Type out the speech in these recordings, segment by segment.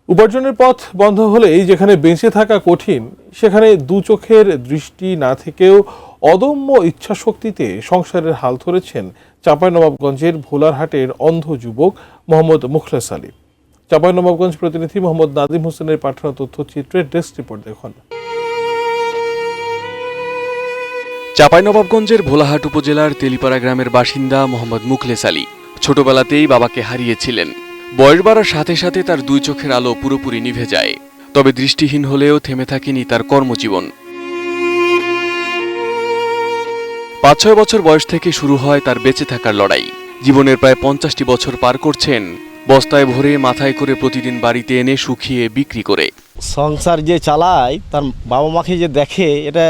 উপার্জনের পথ বন্ধ হলেই যেখানে বেঁচে থাকা কঠিন, সেখানে দু চোখের দৃষ্টি না থেকেও অদম্য ইচ্ছাশক্তিতে সংসারের হাল ধরেছেন চাঁপাইনবাবগঞ্জের ভোলারহাটের অন্ধ যুবক মোহাম্মদ মুখলেস আলী। চাঁপাইনবাবগঞ্জ প্রতিনিধি মোহাম্মদ নাদিম হোসেনের পাঠানো তথ্যচিত্রের ডেস্ক রিপোর্ট দেখুন। চাঁপাইনবাবগঞ্জের ভোলাহাট উপজেলার তেলিপাড়া গ্রামের বাসিন্দা মোহাম্মদ মুখলেস আলী ছোটবেলাতেই বাবাকে হারিয়েছিলেন। বয়স বাড়ার সাথে সাথে তার দুই চোখের আলো পুরোপুরি নিভে যায়। তবে দৃষ্টিহীন হলেও থেমে থাকেনি তার কর্মজীবন। ৫-৬ বছর বয়স থেকে শুরু হয় তার বেঁচে থাকার লড়াই। জীবনের প্রায় ৫০টি বছর পার করছেন বস্তায় ভরে মাথায় করে প্রতিদিন বাড়িতে এনে শুকিয়ে বিক্রি করে। সংসার যে চালায় তার বাবা মাকে যে দেখে, এটা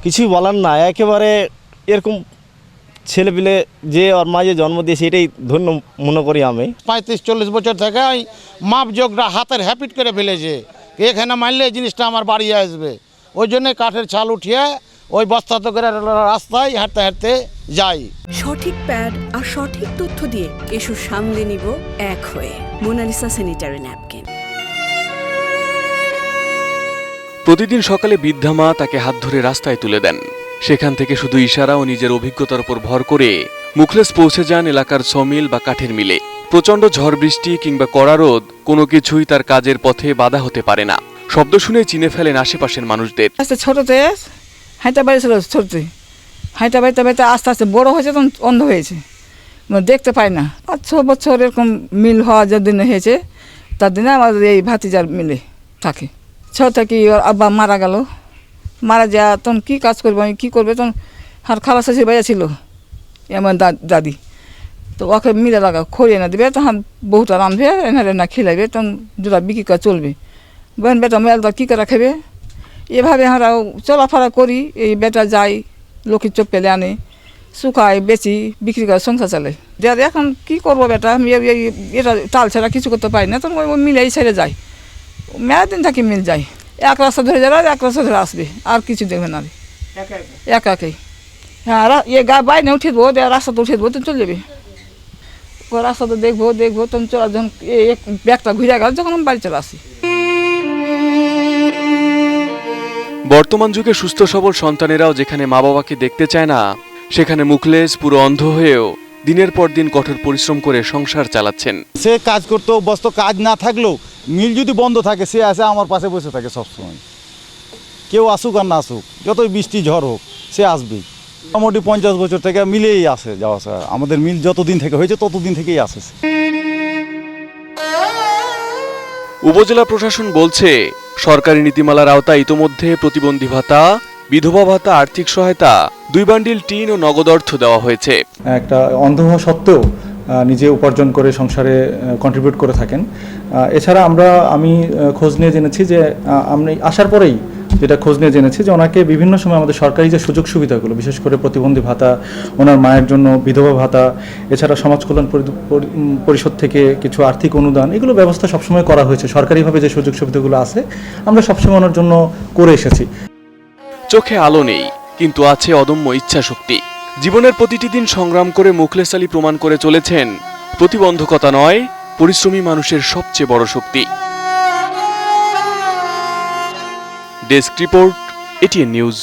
কিছুই বলার না। একেবারে এরকম ছেলেপিলে যে ওর মাঝে জন্ম দিয়েছে, এটাই ধন্য মনে করি আমি। ৩৫-৪০ বছর থেকে ওই মাপযোগটা হাতের হ্যাপিট করে ফেলেছে, এখানে মারলে এই জিনিসটা আমার বাড়ি আসবে। ওই জন্য কাঠের ছাল উঠিয়ে ওই বস্তাতে করে রাস্তায় হাঁটতে হাঁটতে যাই। সঠিক প্যাড আর সঠিক তথ্য দিয়ে এসব সামলে নিব এক হয়ে। Monalisa sanitary napkin. প্রতিদিন সকালে বৃদ্ধা মা তাকে হাত ধরে রাস্তায় তুলে দেন। সেখান থেকে শুধু ইশারা ও নিজের অভিজ্ঞতার উপর ভর করে মুখলেস পৌঁছে যান এলাকার সমিল বা কাঠের মিলে। প্রচণ্ড ঝড় বৃষ্টি কিংবা কড়া রোদ কোনো কিছুই তার কাজের পথে বাধা হতে পারে না। শব্দ শুনে চিনে ফেলেন আশেপাশের মানুষদের। ছোটতে হাইটা বাড়ি ছিল, ছোটতে হাইটা বাড়িতে বাড়িতে আস্তে আস্তে বড় হয়েছে, তখন অন্ধ হয়েছে, দেখতে পাই না। ৫-৬ বছর এরকম মিল হওয়া যেদিন হয়েছে, তার দিনে আমাদের এই ভাতিজার মিলে থাকে। ছোট থেকে ওর আব্বা মারা গেল, মারা যা তখন কী কাজ করবো, আমি কী করবে, তখন আর খালা শাশুড়ি বাইয়া ছিল এমন দাদি, তো ওকে মিলে লাগা খড়িয়ে না দেবে, তখন বহুটা রাঁধবে, এনে না খিলাইবে, তখন দুটা বিক্রি করে চলবে। বোন বেটা মেলটা কী করে খাবে, এভাবে আমরাও চলাফেরা করি। এই বেটা যাই, লক্ষ্মীর চোখ পেলে আনে, শুকায়, বেচি, বিক্রি করে সংসার চালে। এখন কী করবো বেটা, আমি এটা টাল ছাড়া কিছু করতে পারি না, তখন ওই মিলে এই ছেড়ে যাই। মেলা দিন থাকি মিল যাই, এক রাস্তা ধরে যাবে, এক রাস্তা ধরে আসবে, আর কিছু দেখবে না, একাই। হ্যাঁ, বাইরে উঠে দেবো, রাস্তাতে উঠে দেবো, তুমি চলে যাবে। ও রাস্তাতে দেখবো, তখন চলা, যখন ব্যাগটা ঘুরে গেল, যখন আমি বাড়ি চলে আসি। বর্তমান যুগে সুস্থ সবল সন্তানেরাও যেখানে মা বাবাকে দেখতে চায় না, সেখানে মুখলেস পুরো অন্ধ হয়েও দিনের পর দিন কঠোর পরিশ্রম করে সংসার চালাচ্ছেন। সে কাজ করতেও ব্যস্ত, কাজ না থাকলেও মিল যদি বন্ধ থাকে, সে আসে আমার পাশে বসে থাকে সবসময়। কেউ আসুক আর না আসুক, যতই বৃষ্টি ঝড় হোক, সে আসবেই। মোটামুটি 50 বছর থেকে মিলেই আসে যাওয়া আসা। আমাদের মিল যতদিন থেকে হয়েছে ততদিন থেকেই আসে। উপজেলা প্রশাসন বলছে, সরকারি নীতিমালার আওতায় ইতোমধ্যে প্রতিবন্ধী ভাতা, বিধবা ভাতা, আর্থিক সহায়তা, 2 বান্ডিল টিন ও নগদ অর্থ দেওয়া হয়েছে। একটা অন্ধ হওয়া সত্ত্বেও নিজে উপার্জন করে সংসারে কন্ট্রিবিউট করে থাকেন। এছাড়া আমি খোঁজ নিয়ে জেনেছি যে, আমি আসার পরেই যেটা খোঁজ নিয়ে জেনেছি যে ওনাকে বিভিন্ন সময় আমাদের সরকারি যে সুযোগ সুবিধাগুলো, বিশেষ করে প্রতিবন্ধী ভাতা, ওনার মায়ের জন্য বিধবা ভাতা, এছাড়া সমাজ কল্যাণ পরিষদ থেকে কিছু আর্থিক অনুদান, এগুলো ব্যবস্থা সবসময় করা হয়েছে। সরকারিভাবে যে সুযোগ সুবিধাগুলো আছে আমরা সবসময় ওনার জন্য করে এসেছি। চোখে আলো নেই, কিন্তু আছে অদম্য ইচ্ছাশক্তি। জীবনের প্রতিটি দিন সংগ্রাম করে মুখলেস আলী প্রমাণ করে চলেছেন, প্রতিবন্ধকতা নয়, পরিশ্রমী মানুষের সবচেয়ে বড় শক্তি। Desk report, ATN news.